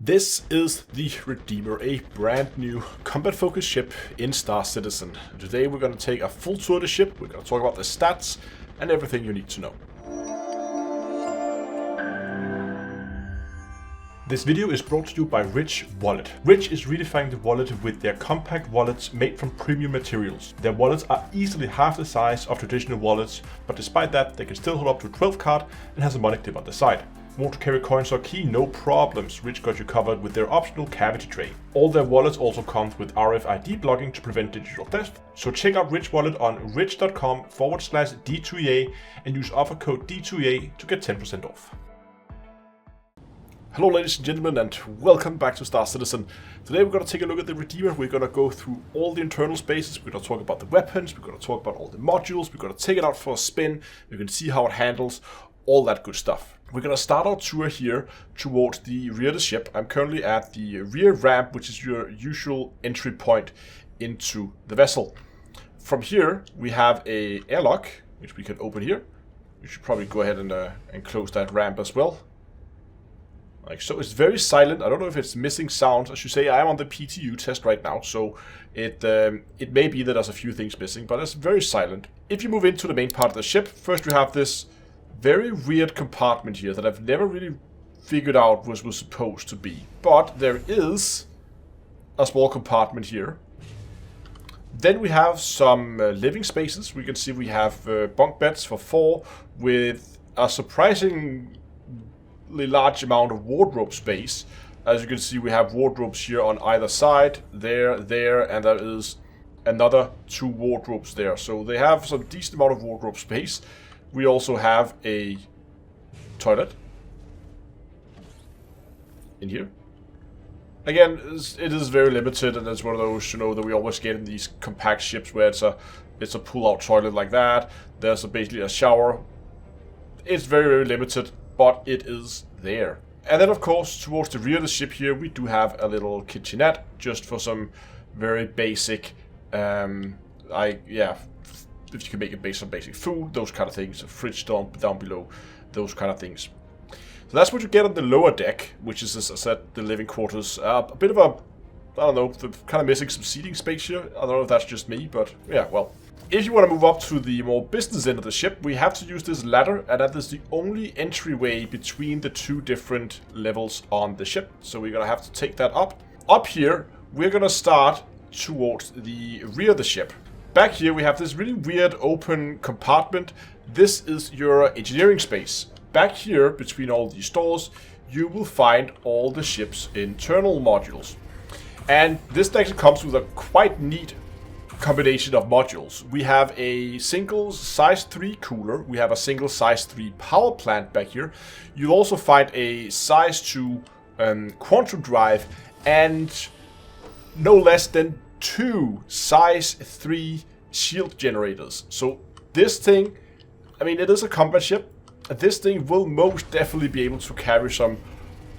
This is the Redeemer, a brand new combat-focused ship in Star Citizen. Today we're going to take a full tour of the ship, we're going to talk about the stats, and everything you need to know. This video is brought to you by Rich Wallet. Rich is redefining the wallet with their compact wallets made from premium materials. Their wallets are easily half the size of traditional wallets, but despite that they can still hold up to a 12 card and has a money clip on the side. Want to carry coins or key? No problems. Rich got you covered with their optional cavity tray. All their wallets also comes with RFID blocking to prevent digital theft. So check out Rich Wallet on rich.com/D2EA and use offer code D2EA to get 10% off. Hello ladies and gentlemen, and welcome back to Star Citizen. Today we're going to take a look at the Redeemer. We're going to go through all the internal spaces, we're going to talk about the weapons, we're going to talk about all the modules, we're going to take it out for a spin, we're going to see how it handles, all that good stuff. We're going to start our tour here towards the rear of the ship. I'm currently at the rear ramp, which is your usual entry point into the vessel. From here we have a airlock, which we can open here. We should probably go ahead and close that ramp as well. Like so. It's very silent. I don't know if it's missing sounds. I should say I am on the PTU test right now, so it may be that there's a few things missing, but it's very silent. If you move into the main part of the ship, first we have this very weird compartment here that I've never really figured out what was supposed to be. But there is a small compartment here. Then we have some living spaces. We can see we have bunk beds for 4 with a surprisingly large amount of wardrobe space. As you can see, we have wardrobes here on either side, there, and there is another 2 wardrobes there. So they have some decent amount of wardrobe space. We also have a toilet in here. Again, it is very limited, and it's one of those, you know, that we always get in these compact ships where it's a pull-out toilet like that. There's basically a shower. It's very, very limited, but it is there. And then, of course, towards the rear of the ship here, we do have a little kitchenette, just for some very basic, if you can make it based on basic food, those kind of things, a fridge down below, those kind of things. So that's what you get on the lower deck, which is, as I said, the living quarters. A bit of a, I don't know, kind of missing some seating space here. I don't know if that's just me, but yeah, well. If you want to move up to the more business end of the ship, we have to use this ladder, and that is the only entryway between the 2 different levels on the ship. So we're going to have to take that up. Up here, we're going to start towards the rear of the ship. Back here we have this really weird open compartment. This is your engineering space. Back here, between all these doors, you will find all the ship's internal modules. And this actually comes with a quite neat combination of modules. We have a single size 3 cooler, we have a single size 3 power plant back here. You'll also find a size 2 quantum drive, and no less than 2 size 3 shield generators. So this thing, I mean, it is a combat ship. This thing will most definitely be able to carry some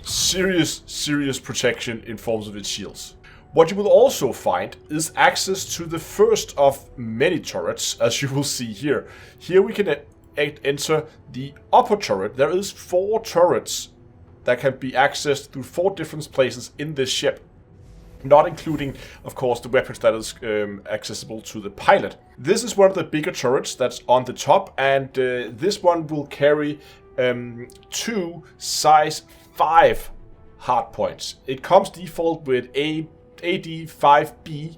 serious protection in forms of its shields. What you will also find is access to the first of many turrets, as you will see here. Here we can enter the upper turret. There is 4 turrets that can be accessed through 4 different places in this ship. Not including, of course, the weapons that is accessible to the pilot. This is one of the bigger turrets that's on the top, and this one will carry 2 size 5 hardpoints. It comes default with AD5B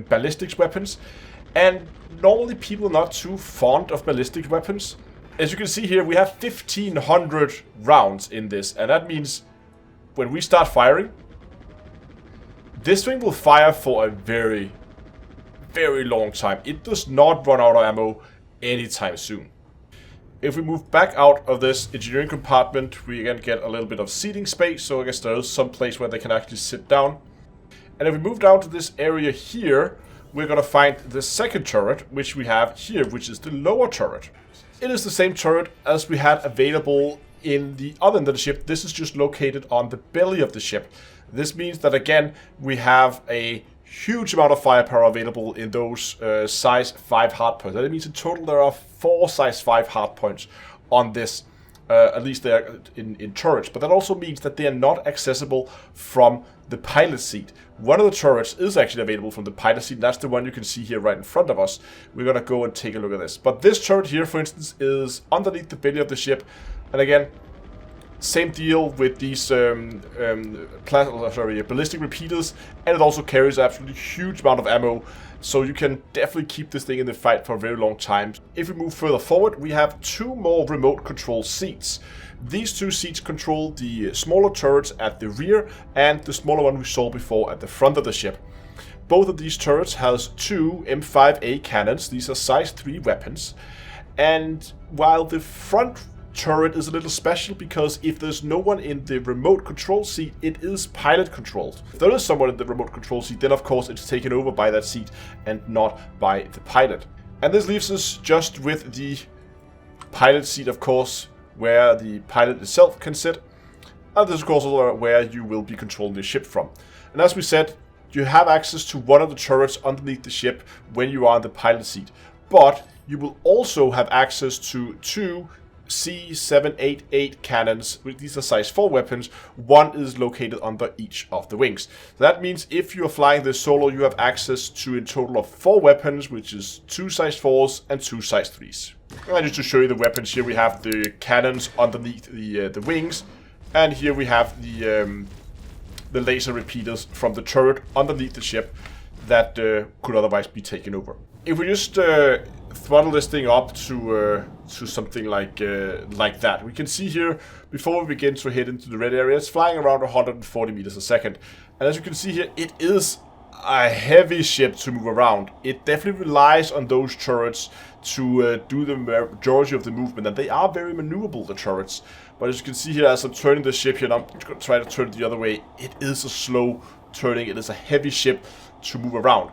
ballistics weapons, and normally people are not too fond of ballistic weapons. As you can see here, we have 1500 rounds in this, and that means when we start firing, this thing will fire for a very, very long time. It does not run out of ammo anytime soon. If we move back out of this engineering compartment, we again get a little bit of seating space, so I guess there is some place where they can actually sit down. And if we move down to this area here, we're going to find the second turret, which we have here, which is the lower turret. It is the same turret as we had available in the other end of the ship. This is just located on the belly of the ship. This means that, again, we have a huge amount of firepower available in those size 5 hardpoints. That means in total there are 4 size 5 hardpoints on this At least they are in turrets. But that also means that they are not accessible from the pilot seat. One of the turrets is actually available from the pilot seat. That's the one you can see here right in front of us. We're going to go and take a look at this. But this turret here, for instance, is underneath the belly of the ship. And again, same deal with these ballistic repeaters. And it also carries an absolutely huge amount of ammo. So you can definitely keep this thing in the fight for a very long time. If we move further forward, we have 2 more remote control seats. These 2 seats control the smaller turrets at the rear and the smaller one we saw before at the front of the ship. Both of these turrets has 2 M5A cannons. These are size 3 weapons. And while the front turret is a little special because if there's no one in the remote control seat, it is pilot controlled. If there is someone in the remote control seat, then of course it's taken over by that seat and not by the pilot. And this leaves us just with the pilot seat, of course, where the pilot itself can sit. And this is of course also where you will be controlling the ship from. And as we said, you have access to one of the turrets underneath the ship when you are in the pilot seat. But you will also have access to 2 C788 cannons. These are size 4 weapons. One is located under each of the wings. So that means if you're flying this solo, you have access to a total of 4 weapons, which is 2 size 4s and 2 size 3s. And just to show you the weapons, here we have the cannons underneath the wings, and here we have the laser repeaters from the turret underneath the ship that could otherwise be taken over. If we just throttle this thing up to something like that, we can see here before we begin to head into the red area, it's flying around 140 meters a second. And as you can see here, it is a heavy ship to move around. It definitely relies on those turrets to do the majority of the movement, and they are very maneuverable, the turrets. But as you can see here, as I'm turning the ship here, and I'm going to try to turn it the other way, it is a slow turning. It is a heavy ship to move around.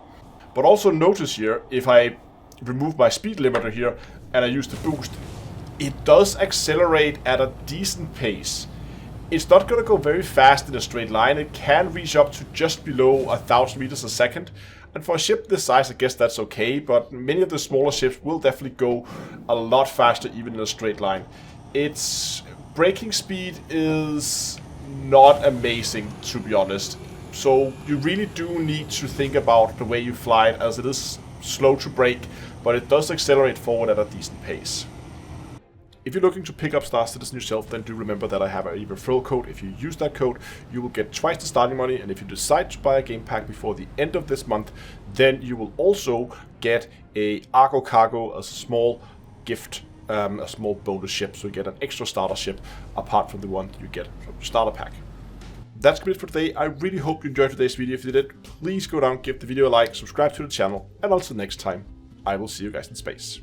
But also notice here, if I remove my speed limiter here and I use the boost, it does accelerate at a decent pace. It's not going to go very fast in a straight line. It can reach up to just below 1,000 meters a second. And for a ship this size, I guess that's okay, but many of the smaller ships will definitely go a lot faster even in a straight line. Its braking speed is not amazing, to be honest. So you really do need to think about the way you fly it, as it is slow to brake, but it does accelerate forward at a decent pace. If you're looking to pick up Star Citizen yourself, then do remember that I have a referral code. If you use that code, you will get twice the starting money, and if you decide to buy a game pack before the end of this month, then you will also get a Argo Cargo as a small gift, a small bonus ship, so you get an extra starter ship apart from the one you get from the starter pack. That's it for today. I really hope you enjoyed today's video. If you did, please go down, give the video a like, subscribe to the channel, and until next time, I will see you guys in space.